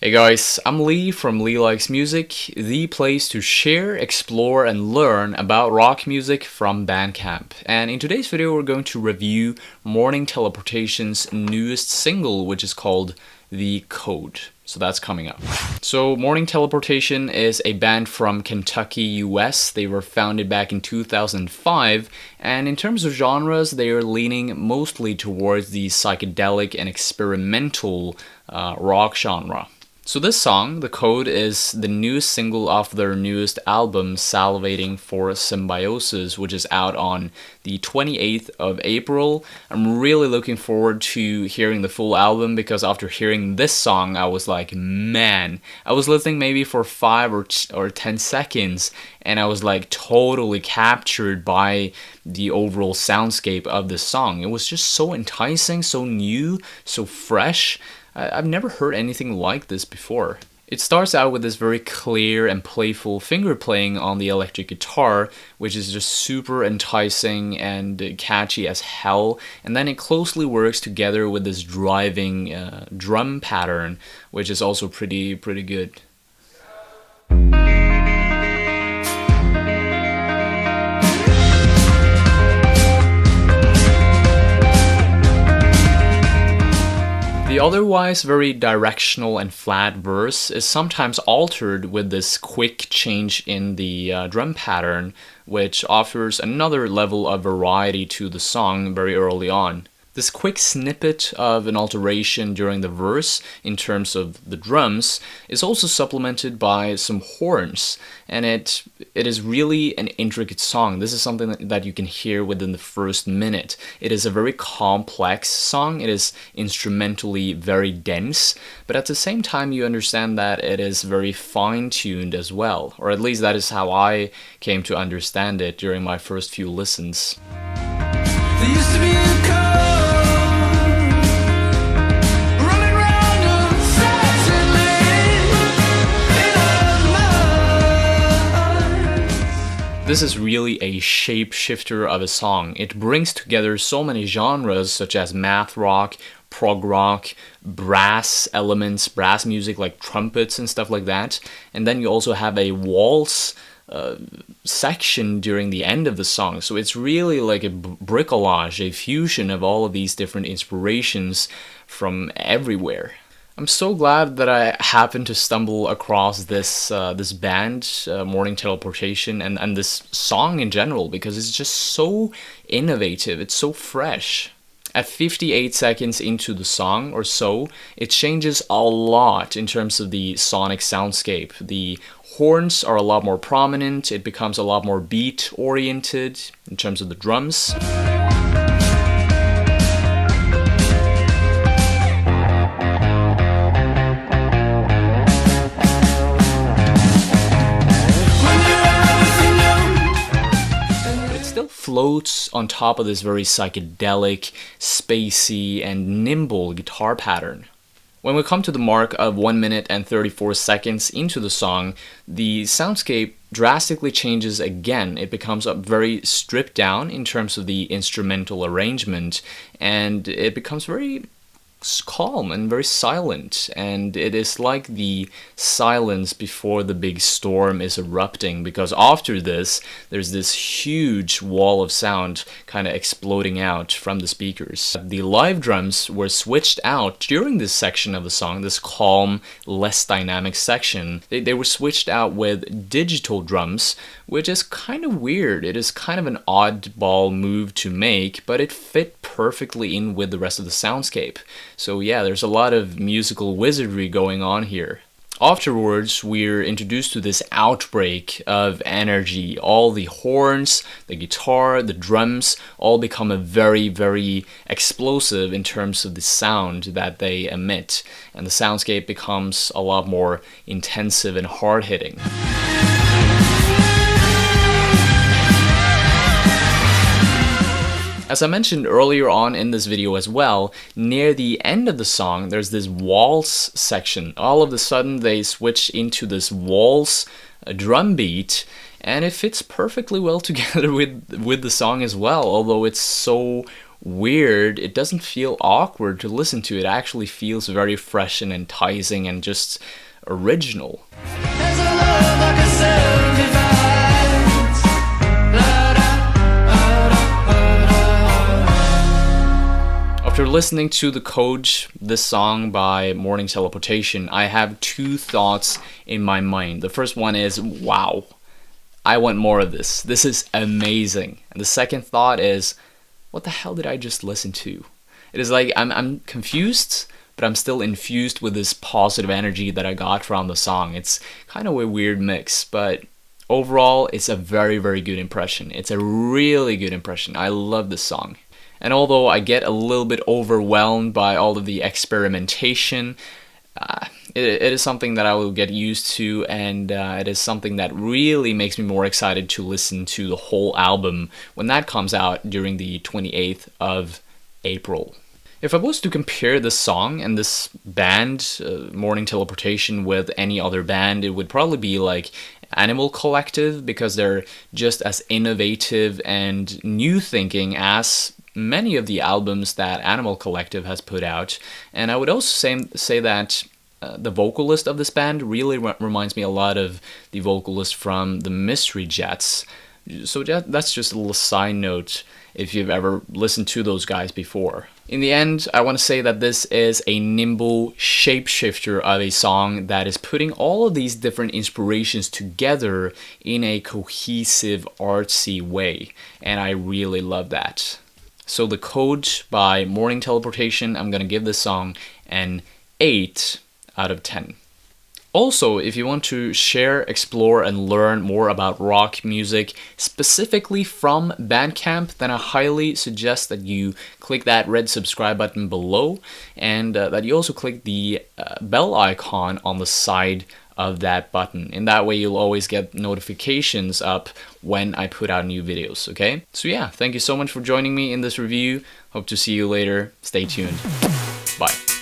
Hey guys, I'm Lee from Lee Likes Music, the place to share, explore, and learn about rock music from Bandcamp. And in today's video, we're going to review Morning Teleportation's newest single, which is called The Code. So that's coming up. So Morning Teleportation is a band from Kentucky, U.S. They were founded back in 2005, and in terms of genres, they are leaning mostly towards the psychedelic and experimental rock genre. So this song, The Code, is the newest single off their newest album, Salivating for Symbiosis, which is out on the 28th of April. I'm really looking forward to hearing the full album because after hearing this song, I was like, man, I was listening maybe for 5 or 10 seconds and I was like totally captured by the overall soundscape of this song. It was just so enticing, so new, so fresh. I've never heard anything like this before. It starts out with this very clear and playful finger playing on the electric guitar, which is just super enticing and catchy as hell. And then it closely works together with this driving drum pattern, which is also pretty good. The otherwise very directional and flat verse is sometimes altered with this quick change in the drum pattern, which offers another level of variety to the song very early on. This quick snippet of an alteration during the verse in terms of the drums is also supplemented by some horns, and it is really an intricate song. This is something that you can hear within the first minute. It is a very complex song. It is instrumentally very dense, but at the same time you understand that it is very fine-tuned as well, or at least that is how I came to understand it during my first few listens. There used to be a code. This is really a shapeshifter of a song. It brings together so many genres such as math rock, prog rock, brass elements, brass music like trumpets and stuff like that. And then you also have a waltz section during the end of the song. So it's really like a bricolage, a fusion of all of these different inspirations from everywhere. I'm so glad that I happened to stumble across this band, Morning Teleportation, and this song in general, because it's just so innovative, it's so fresh. At 58 seconds into the song or so, it changes a lot in terms of the sonic soundscape. The horns are a lot more prominent, it becomes a lot more beat-oriented in terms of the drums. Floats on top of this very psychedelic, spacey, and nimble guitar pattern. When we come to the mark of 1 minute and 34 seconds into the song, the soundscape drastically changes again. It becomes very stripped down in terms of the instrumental arrangement, and it becomes very calm and very silent, and it is like the silence before the big storm is erupting, because after this there's this huge wall of sound kind of exploding out from the speakers. The live drums were switched out during this section of the song, this calm, less dynamic section. They were switched out with digital drums, which is kind of weird. It is kind of an oddball move to make, but it fit perfectly in with the rest of the soundscape. So yeah, there's a lot of musical wizardry going on here. Afterwards, we're introduced to this outbreak of energy. All the horns, the guitar, the drums all become a very explosive in terms of the sound that they emit. And the soundscape becomes a lot more intensive and hard-hitting. As I mentioned earlier on in this video as well, near the end of the song, there's this waltz section. All of a sudden, they switch into this waltz drum beat, and it fits perfectly well together with the song as well, although it's so weird. It doesn't feel awkward to listen to. It actually feels very fresh and enticing and just original. There's a love like a self-divide. After listening to The Code, this song by Morning Teleportation, I have two thoughts in my mind. The first one is, wow, I want more of this. This is amazing. And the second thought is, what the hell did I just listen to? It is like I'm confused, but I'm still infused with this positive energy that I got from the song. It's kind of a weird mix, but overall, it's a very, very good impression. It's a really good impression. I love this song. And although I get a little bit overwhelmed by all of the experimentation, it is something that I will get used to, and it is something that really makes me more excited to listen to the whole album when that comes out during the 28th of April. If I was to compare this song and this band, Morning Teleportation, with any other band, it would probably be like Animal Collective, because they're just as innovative and new thinking as many of the albums that Animal Collective has put out. And I would also say that the vocalist of this band really reminds me a lot of the vocalist from the Mystery Jets. So that's just a little side note if you've ever listened to those guys before. In the end, I want to say that this is a nimble shapeshifter of a song that is putting all of these different inspirations together in a cohesive, artsy way. And I really love that. So The Code by Morning Teleportation, I'm going to give this song an 8 out of 10. Also, if you want to share, explore, and learn more about rock music, specifically from Bandcamp, then I highly suggest that you click that red subscribe button below, and that you also click the bell icon on the side of that button. In that way, you'll always get notifications up when I put out new videos, okay? So yeah, thank you so much for joining me in this review. Hope to see you later. Stay tuned. Bye.